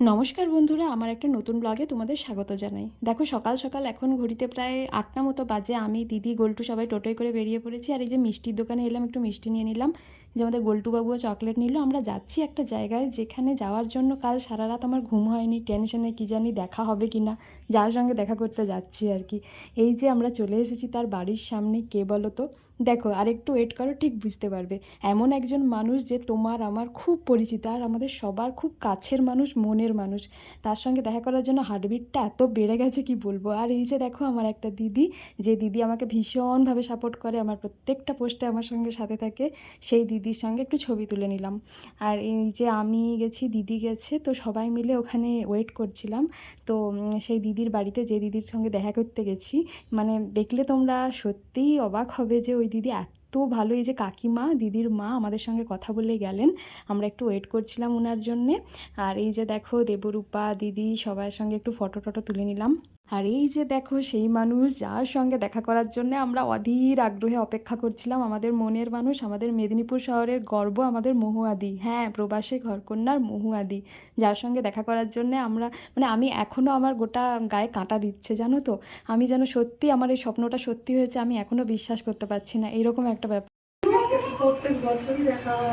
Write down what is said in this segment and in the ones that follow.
নমস্কার বন্ধুরা, আমার একটা নতুন ব্লগে তোমাদের স্বাগত জানাই। দেখো সকাল সকাল এখন ঘড়িতে প্রায় 8টা মতো বাজে। আমি, দিদি, গোল্টু সবাই টোটোয় করে বেরিয়ে পড়েছি। আর এই যে মিষ্টির দোকানে এলাম, একটু মিষ্টি নিয়ে নিলাম। যে আমাদের গোল্টু বাবুও চকলেট নিল। আমরা যাচ্ছি একটা জায়গায়, যেখানে যাওয়ার জন্য কাল সারা রাত আমার ঘুম হয়নি, টেনশনে কি জানি দেখা হবে কি না, যার সঙ্গে দেখা করতে যাচ্ছি আর কি। এই যে আমরা চলে এসেছি তার বাড়ির সামনে। কে বলো তো? দেখো আর একটু ওয়েট করো, ঠিক বুঝতে পারবে। এমন একজন মানুষ যে তোমার আমার খুব পরিচিত, আর আমাদের সবার খুব কাছের মানুষ, মনের মানুষ। তার সঙ্গে দেখা করার জন্য হার্টবিটটা এত বেড়ে গেছে কি বলবো। আর এই যে দেখো আমার একটা দিদি, যে দিদি আমাকে ভীষণভাবে সাপোর্ট করে, আমার প্রত্যেকটা পোস্টে আমার সঙ্গে সাথে থাকে, সেই দিদির সঙ্গে একটু ছবি তুলে নিলাম। আর এই যে আমি গেছি, দিদি গেছে, তো সবাই মিলে ওখানে ওয়েট করছিলাম। তো সেই দিদির বাড়িতে, যে দিদির সঙ্গে দেখা করতে গেছি, মানে দেখলে তোমরা সত্যিই অবাক হবে যে ওই দিদি এত ভালো। এই যে কাকিমা, দিদির মা, আমাদের সঙ্গে কথা বলে গেলেন। আমরা একটু ওয়েট করছিলাম ওনার জন্যে। আর এই যে দেখো দেবরূপা, দিদি, সবার সঙ্গে একটু ফটো টটো তুলে নিলাম। আর এই যে দেখো সেই মানুষ যার সঙ্গে দেখা করার জন্য আমরা অধীর আগ্রহে অপেক্ষা করছিলাম, আমাদের মনের মানুষ, আমাদের মেদিনীপুর শহরের গর্ব, আমাদের মহুয়াদি। হ্যাঁ, প্রবাসে ঘরকন্যার মহুয়াদি, যার সঙ্গে দেখা করার জন্য আমরা, মানে আমি এখনও, আমার গোটা গায়ে কাঁটা দিচ্ছে জানো তো। আমি যেন সত্যি আমার এই স্বপ্নটা সত্যি হয়েছে, আমি এখনও বিশ্বাস করতে পারছি না, এরকম একটা ব্যাপার। প্রত্যেক বছরই দেখা হয়।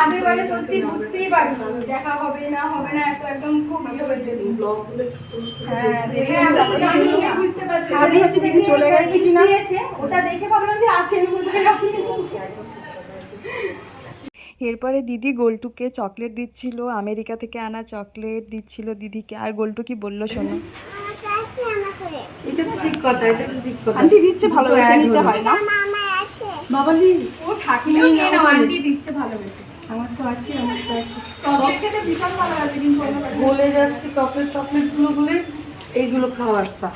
আগের বারে সত্যি বুঝতেই পারিনি দেখা হবে না হবে না, এত একদম খুব ইয়ে হয়ে গেছে। ব্লগ তুলে পোস্ট করে হ্যাঁ, দেখে দিই। আমি জানি না, বুঝতে পারছি আমি হচ্ছে দিদি চলে গেছে কিনা। দিয়েছে, ওটা দেখে ভাবলাম যে আছেন কোথায় আছেন। এরপরে দিদি গোল্টুকে চকলেট দিচ্ছিল, আমেরিকা থেকে আনা চকলেট দিচ্ছিল দিদিকে। আর গোল্টু কি বললো শোনো। এটা তো ঠিক কথা, এটা তো ঠিক কথা। আন্টি দিচ্ছে, ভালোবেসে নিতে হয় না। বাবালি ও থাকলেও নিয়ে নাও, আন্টি দিচ্ছে ভালোবেসে। আমার তো আছে, আমার তো আছে। চকলেট খেতে ভীষণ ভালোবাসে, কিন্তু অন্য কারণে বলে যাচ্ছে চকলেট গুলো বলে এইগুলো খাওয়ার তা।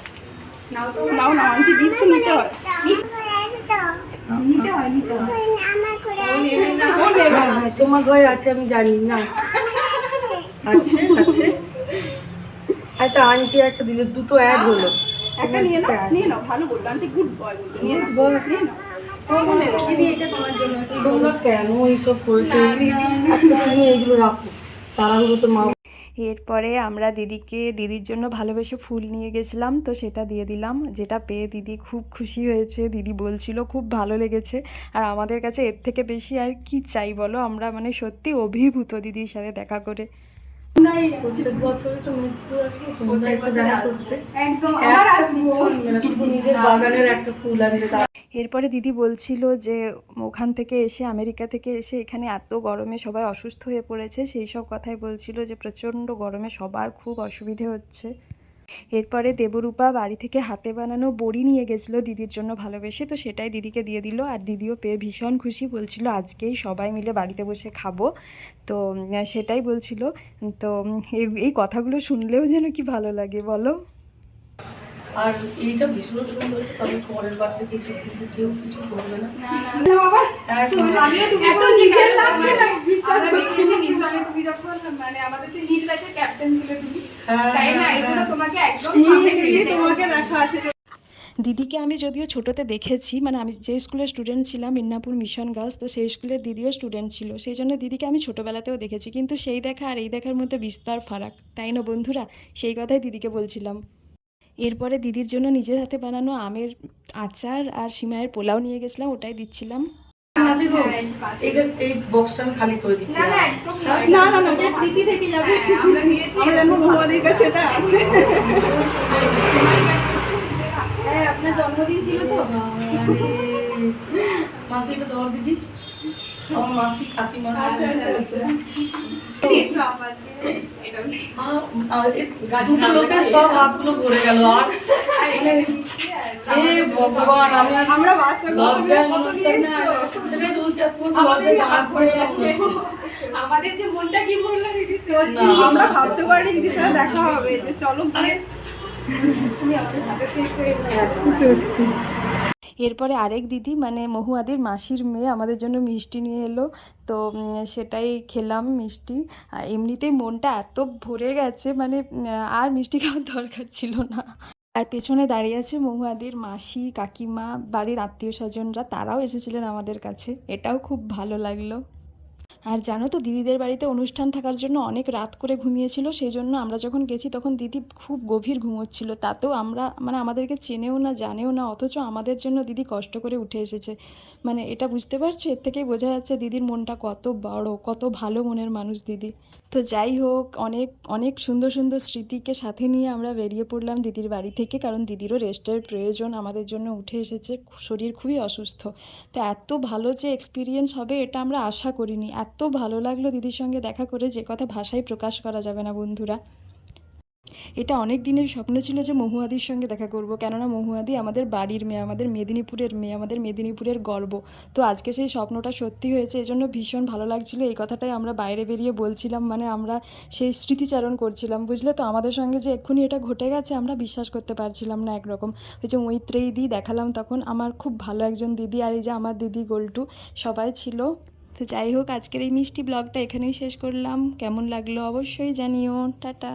নাও তো, নাও না, আন্টি দিচ্ছে, নিতে হয়। নিতে হয় নিতে হয়। ও নেবে না, ও নেবে হ্যাঁ না। হ্যাঁ, তোমার ঘরে আছে আমি জানি না। আছে আছে। আর তো আন্টি একটা দিলে, দুটো অ্যাড হলো। একটা নিয়ে নাও, নিয়ে নাও, ভালো বললো আন্টি, গুড বয় বললো, নিয়ে নাও, নিয়ে নাও। দিদি এটা তোমার জন্য। তোমরা কেন এইসব করেছো? আচ্ছা তুমি এইগুলো রাখো, তাড়াহুড়ো তো মা। এরপরে আমরা দিদির জন্য ভালোবেসে ফুল নিয়ে গেছিলাম, তো সেটা দিয়ে দিলাম, যেটা পেয়ে দিদি খুব খুশি হয়েছে। দিদি বলছিল খুব ভালো লেগেছে। আর আমাদের কাছে এর থেকে বেশি আর কি চাই বলো, আমরা মানে সত্যি অভিভূত দিদির সাথে দেখা করে। প্রত্যেক বছরই তো মেদিনীপুর আসবো, তোমরা এসে দেখা করতে। একদম আবার একটা আসবো। কিছু আনবে না, শুধু নিজের বাগানের একটা ফুল আনবে। এরপরে দিদি বলছিল যে ওখান থেকে এসে, আমেরিকা থেকে এসে এখানে এত গরমে সবাই অসুস্থ হয়ে পড়েছে, সেই সব কথাই বলছিল, যে প্রচণ্ড গরমে সবার খুব অসুবিধে হচ্ছে। এরপরে দেবরূপা বাড়ি থেকে হাতে বানানো বড়ি নিয়ে গেছিলো দিদির জন্য ভালোবেসে, তো সেটাই দিদিকে দিয়ে দিল। আর দিদিও পেয়ে ভীষণ খুশি, বলছিল আজকেই সবাই মিলে বাড়িতে বসে খাবো। তো সেটাই বলছিল। তো এই কথাগুলো শুনলেও যেন কি ভালো লাগে বলো। আর এইটা ভীষণ সুন্দর হয়েছে, তবে পরের বার থেকে কিন্তু কেউ কিছু করবে না। আমিও তুমি বলছি কেন লাগছে না, বিশ্বাস করছি না। মিশনে তুমি যখন মানে আমাদের সেই নীল ব্যাচের ক্যাপ্টেন ছিল তুমি, তাই না? এই জন্য তোমাকে একদম সামনে দিয়ে পেয়ে তোমাকে দেখা আসে। দিদিকে আমি যদিও ছোটোতে দেখেছি, মানে আমি যে স্কুলের স্টুডেন্ট ছিলাম, মিদনাপুর মিশন গার্লস, তো সেই স্কুলের দিদিও স্টুডেন্ট ছিল, সেই জন্য দিদিকে আমি ছোটোবেলাতেও দেখেছি। কিন্তু সেই দেখা আর এই দেখার মধ্যে বিস্তর ফারাক, তাই না বন্ধুরা? সেই কথাই দিদিকে বলছিলাম। এরপরে দিদির জন্য নিজের হাতে বানানো আমের আচার আর সিমাইয়ের পোলাও নিয়ে গেছিলাম, ওটাই দিচ্ছিলাম। এই বক্সটা আমি খালি করে দিচ্ছি। না না একদম না, না, না, যে স্মৃতি থেকে যাবে। আমরা নিয়েছি, আমরা জানবো মহুয়াদির কাছে এটা আছে। হ্যাঁ, আপনার জন্মদিন ছিল তো। মাসিকে দেওয়া দিদি, আমার মাসি কাকিমা। আচ্ছা আচ্ছা আচ্ছা, একটু আছে এটা নেই। দুটো লোকের সব হাতগুলো ভরে গেল। আর এ ভগবান, আমি আর আমরা বাচ্চাগুলো লজ্জায় কত মনে নিয়ে হচ্ছে না। এসছো। সেটাই তো বলছি, এত লজ্জায় দাঁড় করে যাচ্ছে। আমাদের যে মনটা কি বললো দিদি, না, আমরা ভাবতে পারিনি দিদির সাথে দেখা হবে, যে চলো গিয়ে। তুমি আমাদের সাথে থেকে সত্যি। এরপরে আরেক দিদি, মানে মহুয়াদির মাসির মেয়ে, আমাদের জন্য মিষ্টি নিয়ে এলো। তো সেটাই খেলাম মিষ্টি। আর এমনিতেই মনটা এত ভরে গেছে, মানে আর মিষ্টি খাওয়ার দরকার ছিল না। আর পেছনে দাঁড়িয়ে আছে মহুয়াদির মাসি, কাকিমা, বাড়ির আত্মীয় স্বজনরা, তারাও এসেছিলেন আমাদের কাছে, এটাও খুব ভালো লাগলো। আর জানো তো দিদিদের বাড়িতে অনুষ্ঠান থাকার জন্য অনেক রাত করে ঘুমিয়েছিল, সেই জন্য আমরা যখন গেছি তখন দিদি খুব গভীর ঘুমোচ্ছিল। তাতেও আমরা মানে আমাদেরকে চেনেও না জানেও না, অথচ আমাদের জন্য দিদি কষ্ট করে উঠে এসেছে। মানে এটা বুঝতে পারছো, এর থেকেই বোঝা যাচ্ছে দিদির মনটা কত বড়, কত ভালো মনের মানুষ দিদি। তো যাই হোক, অনেক অনেক সুন্দর সুন্দর স্মৃতিকে সাথে নিয়ে আমরা বেরিয়ে পড়লাম দিদির বাড়ি থেকে, কারণ দিদিরও রেস্টের প্রয়োজন, আমাদের জন্য উঠে এসেছে, শরীর খুবই অসুস্থ। তো এত ভালো যে এক্সপিরিয়েন্স হবে এটা আমরা আশা করিনি। এত ভালো লাগলো দিদির সঙ্গে দেখা করে, যে কথা ভাষায় প্রকাশ করা যাবে না বন্ধুরা। এটা অনেক দিনের স্বপ্ন ছিল যে মহুয়াদির সঙ্গে দেখা করব, কেননা মহুয়াদি আমাদের বাড়ির মেয়ে, আমাদের মেদিনীপুরের মেয়ে, আমাদের মেদিনীপুরের গর্ব। তো আজকে সেই স্বপ্নটা সত্যি হয়েছে, এজন্য ভীষণ ভালো লাগছিল। এই কথাটাই আমরা বাইরে বেরিয়ে বলছিলাম, মানে আমরা সেই স্মৃতিচারণ করছিলাম, বুঝলে তো। আমাদের সঙ্গে যে এক্ষুনি এটা ঘটে গেছে আমরা বিশ্বাস করতে পারছিলাম না একরকম। ওই যে মৈত্রেয়ী দি দেখালাম তখন, আমার খুব ভালো একজন দিদি, আর এই যে আমার দিদি গোল্টু, সবাই ছিল। তো যাই হোক, আজকের এই মিষ্টি ব্লগটা এখানেই শেষ করলাম। কেমন লাগলো অবশ্যই জানিও। টাটা।